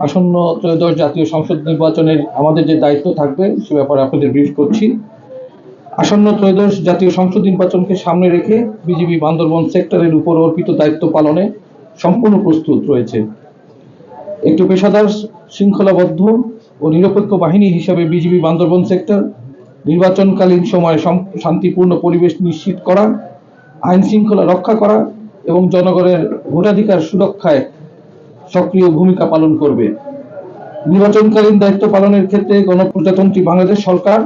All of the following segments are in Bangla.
আসন্ন ত্রয়োদশ জাতীয় সংসদ নির্বাচনের আমাদের যে দায়িত্ব থাকবে সে ব্যাপারে আপনাদের ব্রিফ করছি। আসন্ন ত্রয়োদশ জাতীয় সংসদ নির্বাচনকে সামনে রেখে বিজিবি বান্দরবান সেক্টরের উপর অর্পিত দায়িত্ব পালনে সম্পূর্ণ প্রস্তুত রয়েছে। একটি পেশাদার, শৃঙ্খলাবদ্ধ ও নিরপেক্ষ বাহিনী হিসাবে বিজিবি বান্দরবান সেক্টর নির্বাচনকালীন সময়ে শান্তিপূর্ণ পরিবেশ নিশ্চিত করা, আইন শৃঙ্খলা রক্ষা করা এবং জনগণের ভোটাধিকার সুরক্ষায় সক্রিয় ভূমিকা পালন করবে। নির্বাচনকালীন দায়িত্ব পালনের ক্ষেত্রে গণপ্রজাতন্ত্রী বাংলাদেশ সরকার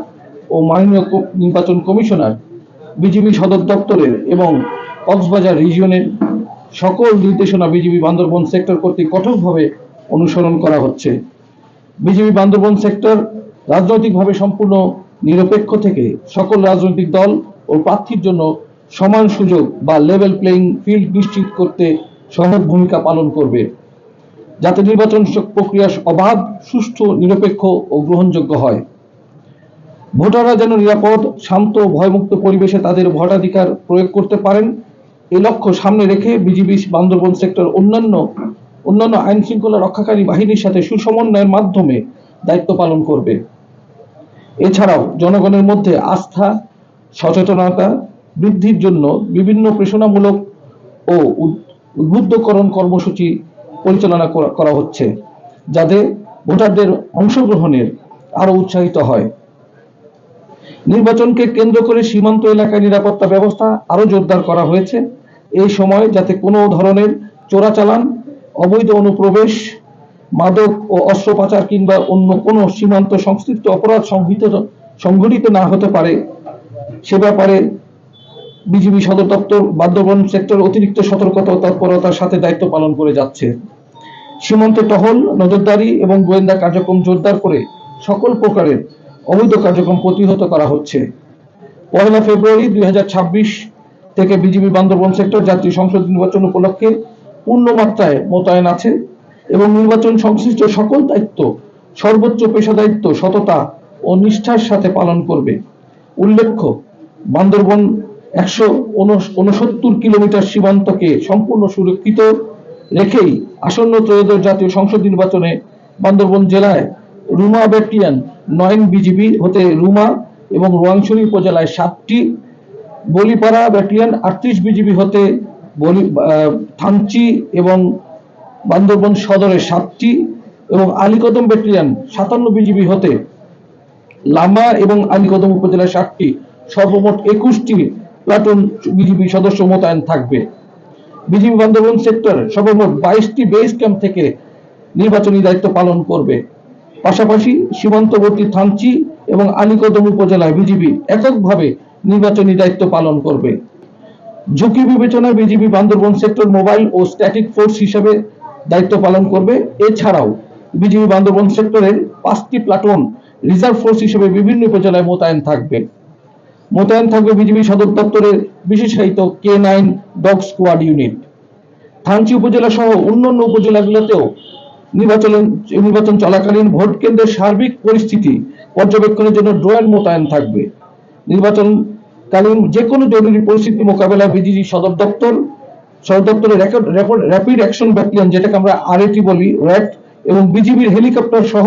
ও মাননীয় নির্বাচন কমিশনার, বিজিবি সদর দপ্তরের এবং কক্সবাজার রিজিয়নের সকল নির্দেশনা বিজিবি বান্দরবান সেক্টর কর্তৃক কঠোরভাবে অনুসরণ করা হচ্ছে। বিজিবি বান্দরবান সেক্টর রাজনৈতিকভাবে সম্পূর্ণ নিরপেক্ষ থেকে সকল রাজনৈতিক দল ও প্রার্থীর জন্য সমান সুযোগ বা লেভেল প্লেইং ফিল্ড নিশ্চিত করতে সহায়ক ভূমিকা পালন করবে, যাতে নির্বাচন প্রক্রিয়া অবাধ, সুষ্ঠু, নিরপেক্ষ ও গ্রহণযোগ্য হয়। ভোটাররা যেন নিরাপদ, শান্ত, ভয়মুক্ত পরিবেশে তাদের ভোটাধিকার প্রয়োগ করতে পারেন, এই লক্ষ্য সামনে রেখে বিজিবি বান্দরবান সেক্টর অন্যান্য আইন শৃঙ্খলা রক্ষাকারী বাহিনীর সাথে সুসমন্বয়ের মাধ্যমে দায়িত্ব পালন করবে। এছাড়াও জনগণের মধ্যে আস্থা, সচেতনতা বৃদ্ধির জন্য বিভিন্ন প্রেরণামূলক ও উদ্বুদ্ধকরণ কর্মসূচি পরিচালনা করা হচ্ছে, যাতে ভোটারদের অংশগ্রহণের আরো উৎসাহিত হয়। নির্বাচনকে কেন্দ্র করে সীমান্ত এলাকায় নিরাপত্তা ব্যবস্থা আরো জোরদার করা হয়েছে। এই সময় যাতে কোনো ধরনের চোরাচালান, অবৈধ অনুপ্রবেশ, মাদক ও অস্ত্র পাচার কিংবা অন্য কোনো সীমান্ত সংশ্লিষ্ট অপরাধ সংঘটিত না হতে পারে, সে ব্যাপারে বিজিবি সদর দপ্তর বান্দরবান সেক্টর অতিরিক্ত সতর্কতা ও তৎপরতার সাথে দায়িত্ব পালন করে যাচ্ছে। সীমান্তে টহল, নজরদারি এবং গোয়েন্দা কার্যক্রম জোরদার করে সকল প্রকারের অবৈধ কার্যক্রম প্রতিহত করা হচ্ছে। 1 ফেব্রুয়ারি 2026 থেকে বিজিবি বান্দরবান সেক্টর জাতীয় সংসদ নির্বাচন উপলক্ষে পূর্ণ মাত্রায় মোতায়েন আছে এবং নির্বাচন সংশ্লিষ্ট সকল দায়িত্ব সর্বোচ্চ পেশাদারিত্ব, সততা ও নিষ্ঠার সাথে পালন করবে। উল্লেখ্য, বান্দরবান 169 কিলোমিটার সীমান্তকে সম্পূর্ণ সুরক্ষিত রেখেই আসন্ন ত্রয়োদশ জাতীয় সংসদ নির্বাচনে বান্দরবান জেলায় রুমা ব্যাটালিয়ন 9 বিজিবি হতে রুমা এবং রোয়াংছড়ি উপজেলায় 7টি, বলিপাড়া ব্যাটালিয়ন 38 বিজিবি হতে থানচি এবং বান্দরবান সদরে 7টি এবং আলীকদম ব্যাটালিয়ন 57 বিজিবি হতে লামা এবং আলীকদম উপজেলায় 7টি, সর্বমোট 21টি প্লাটুন বিজিবি সদস্য মোতায়েন থাকবে। বিজিবি বান্দরবান সেক্টর সর্বমোট 22টি বেস ক্যাম্প থেকে নির্বাচনী দায়িত্ব পালন করবে। পাশাপাশি সীমান্তবর্তী থানচি এবং আলীকদম উপজেলায় বিজিবি এককভাবে নির্বাচনী দায়িত্ব পালন করবে। ঝুঁকি বিবেচনায় বিজিবি বান্দরবান সেক্টর মোবাইল ও স্ট্যাটিক ফোর্স হিসেবে দায়িত্ব পালন করবে। এছাড়াও বিজিবি বান্দরবান সেক্টরের 5টি প্লাটুন রিজার্ভ ফোর্স হিসেবে বিভিন্ন উপজেলায় মোতায়েন থাকবে বিজিবি সদর দপ্তরের বিশেষায়িত K9 dog squad unit. Thanchi উপজেলা সহ অন্যান্য উপজেলাগুলোতেও নির্বাচন চলাকালীন ভোট কেন্দ্রের সার্বিক পরিস্থিতি পর্যবেক্ষণের জন্য ড্রোন মোতায়েন থাকবে। নির্বাচনকালীন যে কোনো জরুরি পরিস্থিতি মোকাবেলায় বিজিবি সদর দপ্তরের র্যাপিড অ্যাকশন ব্যাটালিয়ন, যেটাকে আমরা RAT বলি, র্যাট, এবং বিজিবির হেলিকপ্টার সহ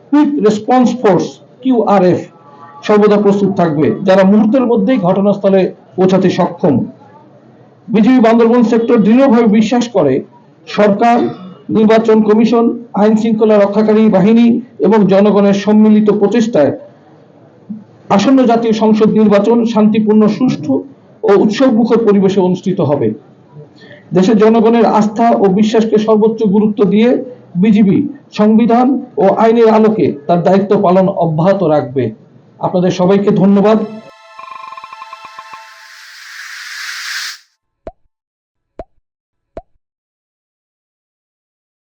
কুইক রেসপন্স ফোর্স QRF সর্বদা প্রস্তুত থাকবে, যারা মুহূর্তের মধ্যেই ঘটনাস্থলে পৌঁছাতে সক্ষম। বিজিবি বান্দরবান সেক্টর দৃঢ়ভাবে বিশ্বাস করে সরকার, নির্বাচন কমিশন, আইন শৃঙ্খলা রক্ষাকারী বাহিনী এবং জনগণের সম্মিলিত প্রচেষ্টায় আসন্ন জাতীয় সংসদ নির্বাচন শান্তিপূর্ণ, সুষ্ঠু ও উৎসবমুখর পরিবেশে অনুষ্ঠিত হবে। দেশের জনগণের আস্থা ও বিশ্বাসকে সর্বোচ্চ গুরুত্ব দিয়ে বিজিবি সংবিধান ও আইনের আলোকে তার দায়িত্ব পালন অব্যাহত রাখবে। আপনাদের সবাইকে ধন্যবাদ।